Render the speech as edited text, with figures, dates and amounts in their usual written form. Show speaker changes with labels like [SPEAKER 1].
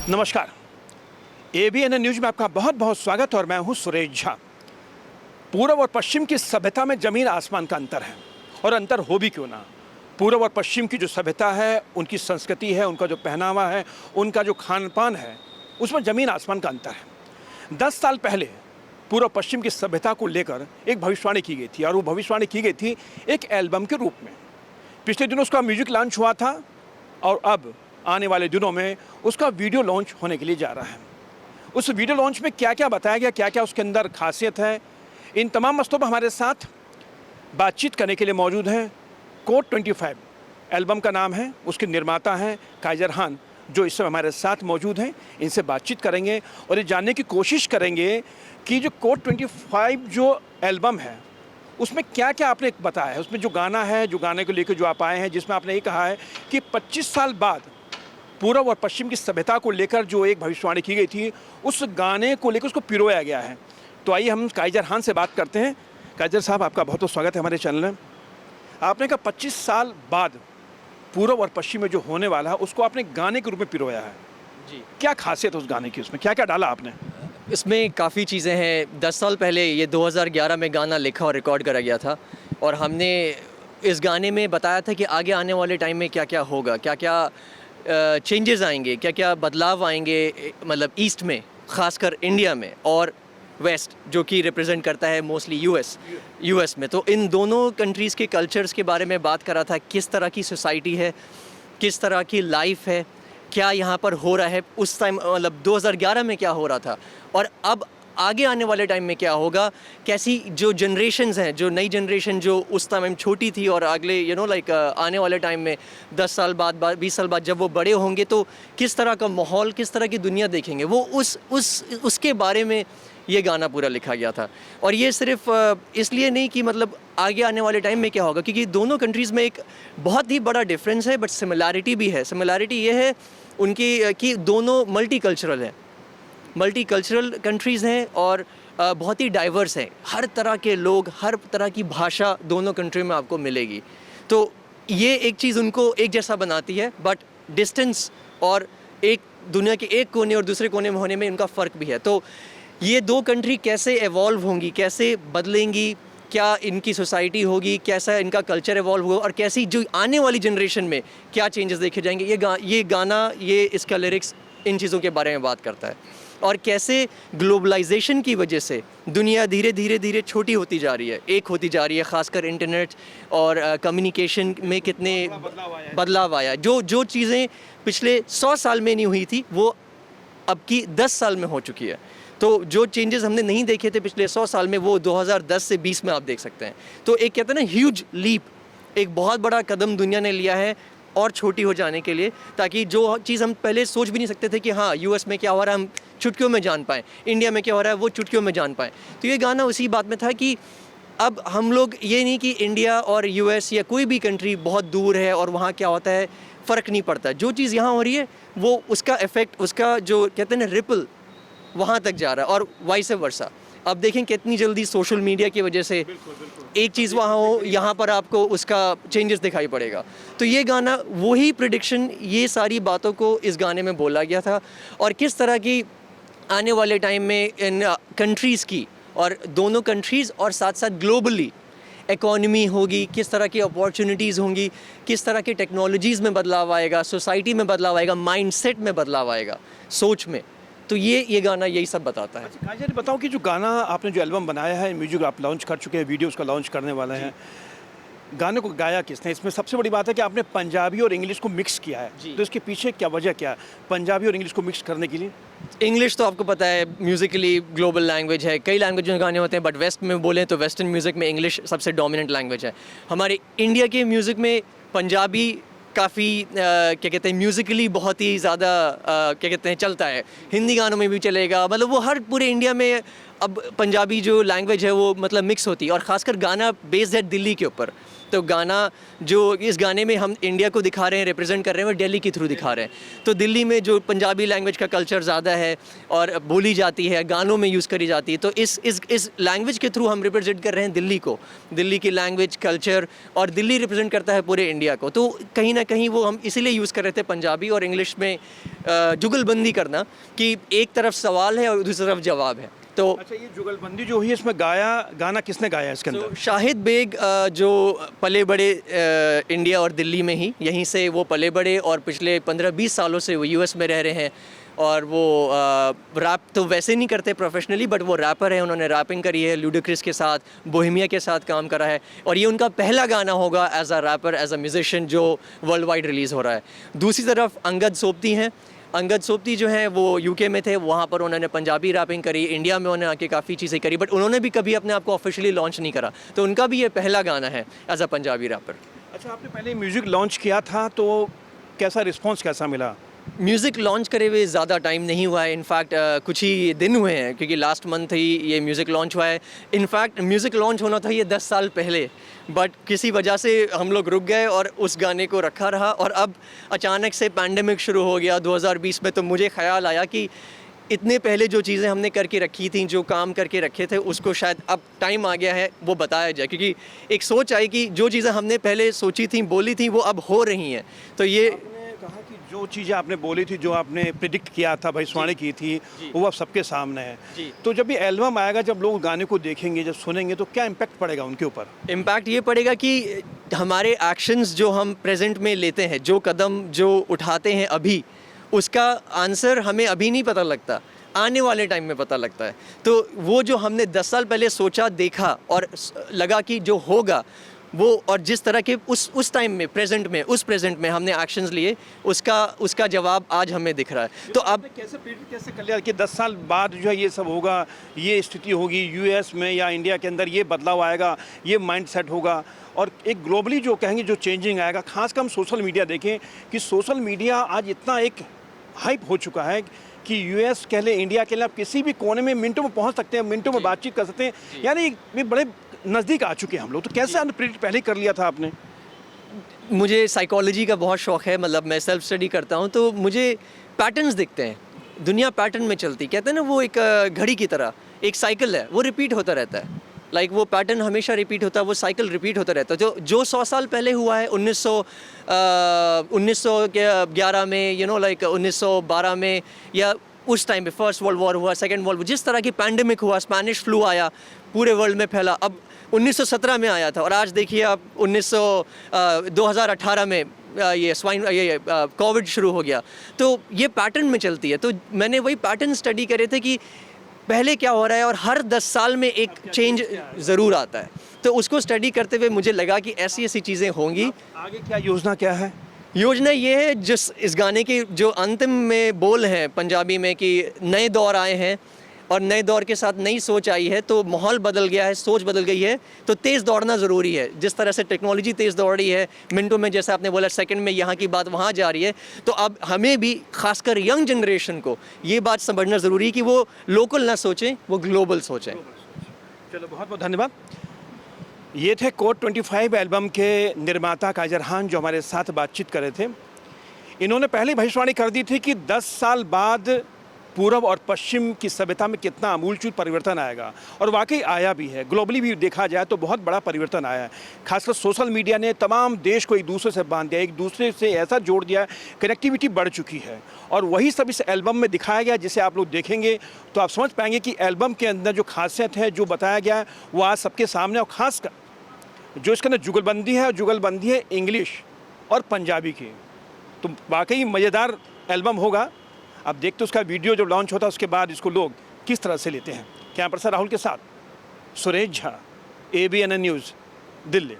[SPEAKER 1] नमस्कार। ABN news में आपका बहुत बहुत स्वागत और मैं हूं सुरेश झा। पूर्व और पश्चिम की सभ्यता में जमीन आसमान का अंतर है, और अंतर हो भी क्यों ना। पूर्व और पश्चिम की जो सभ्यता है, उनकी संस्कृति है, उनका जो पहनावा है, उनका जो खान पान है, उसमें जमीन आसमान का अंतर है। 10 साल पहले पूर्व पश्चिम की सभ्यता को लेकर एक भविष्यवाणी की गई थी, और वो भविष्यवाणी की गई थी एक एल्बम के रूप में। पिछले दिनों उसका म्यूजिक लॉन्च हुआ था, और अब आने वाले दिनों में उसका वीडियो लॉन्च होने के लिए जा रहा है। उस वीडियो लॉन्च में क्या क्या बताया गया, क्या क्या उसके अंदर खासियत है, इन तमाम मसलों पर हमारे साथ बातचीत करने के लिए मौजूद हैं कोड 25 एल्बम का नाम है, उसके निर्माता हैं काइजर खान, जो इस समय हमारे साथ मौजूद हैं। इनसे बातचीत करेंगे और ये जानने की कोशिश करेंगे कि जो कोड 25 जो एल्बम है उसमें क्या क्या आपने बताया है। उसमें जो गाना है, जो गाने को लेकर जो आप आए हैं, जिसमें आपने ये कहा है कि 25 साल बाद पूर्व और पश्चिम की सभ्यता को लेकर जो एक भविष्यवाणी की गई थी, उस गाने को लेकर उसको पिरोया गया है। तो आइए हम काइजर खान से बात करते हैं। काइजर साहब, आपका बहुत बहुत स्वागत है हमारे चैनल में। आपने कहा 25 साल बाद पूर्व और पश्चिम में जो होने वाला है उसको आपने गाने के रूप में पिरोया है
[SPEAKER 2] जी।
[SPEAKER 1] क्या खासियत है उस गाने की, उसमें क्या क्या डाला आपने?
[SPEAKER 2] इसमें काफ़ी चीज़ें हैं। 10 साल पहले ये 2011 में गाना लिखा और रिकॉर्ड करा गया था, और हमने इस गाने में बताया था कि आगे आने वाले टाइम में क्या क्या होगा, क्या क्या चेंजेस आएंगे, क्या क्या बदलाव आएंगे, मतलब ईस्ट में, ख़ासकर इंडिया में, और वेस्ट जो कि रिप्रेजेंट करता है मोस्टली यूएस में। तो इन दोनों कंट्रीज़ के कल्चर्स के बारे में बात करा था। किस तरह की सोसाइटी है, किस तरह की लाइफ है, क्या यहाँ पर हो रहा है उस टाइम, मतलब 2011 में क्या हो रहा था, और अब आगे आने वाले टाइम में क्या होगा। कैसी जो जनरेशन्स हैं, जो नई जनरेशन जो उस टाइम में छोटी थी, और अगले आने वाले टाइम में 10 साल बाद 20 साल बाद जब वो बड़े होंगे तो किस तरह का माहौल, किस तरह की दुनिया देखेंगे, वो उसके बारे में ये गाना पूरा लिखा गया था। और ये सिर्फ इसलिए नहीं कि मतलब आगे आने वाले टाइम में क्या होगा, क्योंकि दोनों कंट्रीज़ में एक बहुत ही बड़ा डिफरेंस है, बट सिमिलैरिटी भी है। सिमिलैरिटी ये है उनकी कि दोनों मल्टीकल्चरल हैं, मल्टीकल्चरल कंट्रीज़ हैं, और बहुत ही डाइवर्स हैं। हर तरह के लोग, हर तरह की भाषा दोनों कंट्री में आपको मिलेगी। तो ये एक चीज़ उनको एक जैसा बनाती है, बट डिस्टेंस और एक दुनिया के एक कोने और दूसरे कोने में होने में इनका फ़र्क भी है। तो ये दो कंट्री कैसे एवॉल्व होंगी, कैसे बदलेंगी, क्या इनकी सोसाइटी होगी, कैसा इनका कल्चर एवॉल्व होगा, और कैसी जो आने वाली जनरेशन में क्या चेंजेस देखे जाएंगे, ये गाना, ये इसका लिरिक्स इन चीज़ों के बारे में बात करता है। और कैसे ग्लोबलाइजेशन की वजह से दुनिया धीरे धीरे छोटी होती जा रही है, एक होती जा रही है, ख़ासकर इंटरनेट और कम्युनिकेशन में कितने बदलाव आया। जो चीज़ें पिछले 100 साल में नहीं हुई थी, वो अब की 10 साल में हो चुकी है। तो जो चेंजेस हमने नहीं देखे थे पिछले 100 साल में, वो 2010 से 20 में आप देख सकते हैं। तो एक कहते हैं ना ह्यूज लीप, एक बहुत बड़ा कदम दुनिया ने लिया है और छोटी हो जाने के लिए, ताकि जो चीज़ हम पहले सोच भी नहीं सकते थे कि हाँ यूएस में क्या हो रहा है हम चुटकियों में जान पाएँ, इंडिया में क्या हो रहा है वो चुटकियों में जान पाएँ। तो ये गाना उसी बात में था कि अब हम लोग ये नहीं कि इंडिया और यूएस या कोई भी कंट्री बहुत दूर है और वहाँ क्या होता है फ़र्क नहीं पड़ता। जो चीज़ यहाँ हो रही है वो उसका इफ़ेक्ट, उसका जो कहते हैं ना रिपल, वहाँ तक जा रहा है, और वाइस वर्सा। अब देखें कितनी जल्दी सोशल मीडिया की वजह से एक चीज़ वहाँ हो, यहाँ पर आपको उसका चेंजेस दिखाई पड़ेगा। तो ये गाना वही प्रेडिक्शन, ये सारी बातों को इस गाने में बोला गया था, और किस तरह की आने वाले टाइम में इन कंट्रीज़ की, और दोनों कंट्रीज़ और साथ साथ ग्लोबली इकॉनमी होगी, किस तरह की अपॉर्चुनिटीज़ होंगी, किस तरह की टेक्नोलॉजीज़ में बदलाव आएगा, सोसाइटी में बदलाव आएगा, माइंडसेट में बदलाव आएगा, सोच में। तो ये गाना यही सब बताता है।
[SPEAKER 1] अच्छा काइजर, बताओ कि जो गाना आपने जो एल्बम बनाया है, म्यूजिक आप लॉन्च कर चुके हैं, वीडियो उसका लॉन्च करने वाले हैं, गाने को गाया किसने? इसमें सबसे बड़ी बात है कि आपने पंजाबी और इंग्लिश को मिक्स किया है। तो इसके पीछे क्या वजह क्या है पंजाबी और इंग्लिश को मिक्स करने के लिए?
[SPEAKER 2] इंग्लिश तो आपको पता है म्यूज़िकली ग्लोबल लैंग्वेज है, कई लैंग्वेज में गाने होते हैं, बट वेस्ट में बोलें तो वेस्टर्न म्यूज़िक में इंग्लिश सबसे डोमिनेंट लैंग्वेज है। हमारे इंडिया के म्यूज़िक में पंजाबी काफ़ी क्या कहते हैं म्यूज़िकली बहुत ही ज़्यादा क्या कहते हैं चलता है, हिंदी गानों में भी चलेगा, मतलब वो हर पूरे इंडिया में अब पंजाबी जो लैंग्वेज है वो मतलब मिक्स होती है। और ख़ासकर गाना बेस्ड है दिल्ली के ऊपर, तो गाना जो इस गाने में हम इंडिया को दिखा रहे हैं, रिप्रेजेंट कर रहे हैं, वो दिल्ली के थ्रू दिखा रहे हैं। तो दिल्ली में जो पंजाबी लैंग्वेज का कल्चर ज़्यादा है और बोली जाती है, गानों में यूज़ करी जाती है, तो इस लैंग्वेज के थ्रू हम रिप्रेजेंट कर रहे हैं दिल्ली को, दिल्ली की लैंग्वेज, कल्चर, और दिल्ली रिप्रेजेंट करता है पूरे इंडिया को। तो कहीं ना कहीं वो हम इसीलिए यूज़ कर रहे थे पंजाबी और इंग्लिश में जुगलबंदी करना, कि एक तरफ सवाल है और दूसरी तरफ जवाब है। तो
[SPEAKER 1] अच्छा, ये जुगलबंदी जो हुई इसमें गाना किसने गाया इसके अंदर?
[SPEAKER 2] शाहिद बेग जो पले बड़े इंडिया और दिल्ली में ही, यहीं से वो पले बड़े और पिछले 15-20 सालों से वो यूएस में रह रहे हैं। और वो रैप तो वैसे नहीं करते प्रोफेशनली, बट वो रैपर है, उन्होंने रैपिंग करी है ल्यूडिक्रिस के साथ, बोहेमिया के साथ काम करा है, और ये उनका पहला गाना होगा as a rapper, as a musician, जो वर्ल्ड वाइड रिलीज़ हो रहा है। दूसरी तरफ अंगद सोबती हैं। अंगद सोबती जो हैं वो यूके में थे, वहाँ पर उन्होंने पंजाबी रैपिंग करी, इंडिया में उन्होंने आके काफ़ी चीज़ें करी, बट उन्होंने भी कभी अपने आप को ऑफिशियली लॉन्च नहीं करा, तो उनका भी ये पहला गाना है एज अ पंजाबी रैपर।
[SPEAKER 1] अच्छा, आपने पहले म्यूज़िक लॉन्च किया था तो कैसा रिस्पॉन्स कैसा मिला?
[SPEAKER 2] म्यूज़िक लॉन्च करे हुए ज़्यादा टाइम नहीं हुआ है, इनफैक्ट कुछ ही दिन हुए हैं, क्योंकि लास्ट मंथ ही ये म्यूज़िक लॉन्च हुआ है। इनफैक्ट म्यूज़िक लॉन्च होना था ये 10 साल पहले, बट किसी वजह से हम लोग रुक गए और उस गाने को रखा रहा, और अब अचानक से पैंडेमिक शुरू हो गया 2020 में, तो मुझे ख्याल आया कि इतने पहले जो चीज़ें हमने करके रखी थी, जो काम करके रखे थे, उसको शायद अब टाइम आ गया है वो बताया जाए, क्योंकि एक सोच आई कि जो चीज़ें हमने पहले सोची थी, बोली थी, वो अब हो रही हैं। तो ये
[SPEAKER 1] कहा कि जो चीज़ें आपने बोली थी, जो आपने प्रिडिक्ट किया था, भविष्यवाणी की थी, वो अब सबके सामने है। तो जब ये एल्बम आएगा, जब लोग गाने को देखेंगे, जब सुनेंगे, तो क्या इम्पैक्ट पड़ेगा उनके ऊपर?
[SPEAKER 2] इम्पैक्ट ये पड़ेगा कि हमारे एक्शंस जो हम प्रेजेंट में लेते हैं, जो कदम जो उठाते हैं अभी, उसका आंसर हमें अभी नहीं पता लगता, आने वाले टाइम में पता लगता है। तो वो जो हमने 10 साल पहले सोचा, देखा और लगा कि जो होगा वो, और जिस तरह के उस टाइम में, प्रेजेंट में हमने एक्शंस लिए, उसका जवाब आज हमें दिख रहा है। तो अब
[SPEAKER 1] कैसे कर लिया कि 10 साल बाद जो है ये सब होगा, ये स्थिति होगी यूएस में या इंडिया के अंदर, ये बदलाव आएगा, ये माइंडसेट होगा, और एक ग्लोबली जो कहेंगे जो चेंजिंग आएगा। खासकर हम सोशल मीडिया देखें कि सोशल मीडिया आज इतना एक हाइप हो चुका है कि यूएस कह ले, इंडिया के लिए, आप किसी भी कोने में मिनटों में पहुंच सकते हैं, मिनटों में बातचीत कर सकते हैं, यानी ये बड़े नज़दीक आ चुके हैं हम लोग। तो कैसे प्रिडिक्ट पहले कर लिया था आपने?
[SPEAKER 2] मुझे साइकोलॉजी का बहुत शौक है, मतलब मैं सेल्फ स्टडी करता हूँ, तो मुझे पैटर्न्स दिखते हैं, दुनिया पैटर्न में चलती, कहते हैं ना, वो एक घड़ी की तरह एक साइकिल है, वो रिपीट होता रहता है। वो पैटर्न हमेशा रिपीट होता है, वो साइकिल रिपीट होता रहता है। जो 100 साल पहले हुआ है, 1911 में, 1912 में, या उस टाइम पे फर्स्ट वर्ल्ड वॉर हुआ, सेकेंड वर्ल्ड, जिस तरह की पैंडेमिक हुआ, स्पेनिश फ्लू आया, पूरे वर्ल्ड में फैला, अब 1917 में आया था, और आज देखिए आप 2018 में ये कोविड शुरू हो गया। तो ये पैटर्न में चलती है। तो मैंने वही पैटर्न स्टडी करे थे कि पहले क्या हो रहा है, और हर 10 साल में एक चेंज ज़रूर आता है। तो उसको स्टडी करते हुए मुझे लगा कि ऐसी ऐसी चीज़ें होंगी।
[SPEAKER 1] आगे क्या योजना क्या है?
[SPEAKER 2] योजना ये है, जिस इस गाने के जो अंतिम में बोल हैं पंजाबी में, कि नए दौर आए हैं और नए दौर के साथ नई सोच आई है, तो माहौल बदल गया है, सोच बदल गई है, तो तेज़ दौड़ना ज़रूरी है। जिस तरह से टेक्नोलॉजी तेज़ दौड़ रही है, मिनटों में, जैसे आपने बोला, सेकंड में यहाँ की बात वहाँ जा रही है, तो अब हमें भी, खासकर यंग जनरेशन को, ये बात समझना ज़रूरी है कि वो लोकल ना सोचें, वो ग्लोबल सोचें।
[SPEAKER 1] चलो, बहुत बहुत धन्यवाद। ये थे कोड 25 एल्बम के निर्माता काजर खान, जो हमारे साथ बातचीत कर रहे थे। इन्होंने पहले भविष्यवाणी कर दी थी कि 10 साल बाद पूरब और पश्चिम की सभ्यता में कितना आमूलचूल परिवर्तन आएगा, और वाकई आया भी है। ग्लोबली भी देखा जाए तो बहुत बड़ा परिवर्तन आया है। खासकर सोशल मीडिया ने तमाम देश को एक दूसरे से बांध दिया, एक दूसरे से ऐसा जोड़ दिया है, कनेक्टिविटी बढ़ चुकी है, और वही सब इस एल्बम में दिखाया गया, जिसे आप लोग देखेंगे तो आप समझ पाएंगे कि एल्बम के अंदर जो खासियत है, जो बताया गया है, वो आज सबके सामने। और ख़ासकर जो इसके अंदर जुगलबंदी है, जुगलबंदी है इंग्लिश और पंजाबी की, तो वाकई मज़ेदार एल्बम होगा। अब देखते उसका वीडियो जब लॉन्च होता है, उसके बाद इसको लोग किस तरह से लेते हैं। कैमरा पर्सन राहुल के साथ सुरेश झा, ABN न्यूज़, दिल्ली।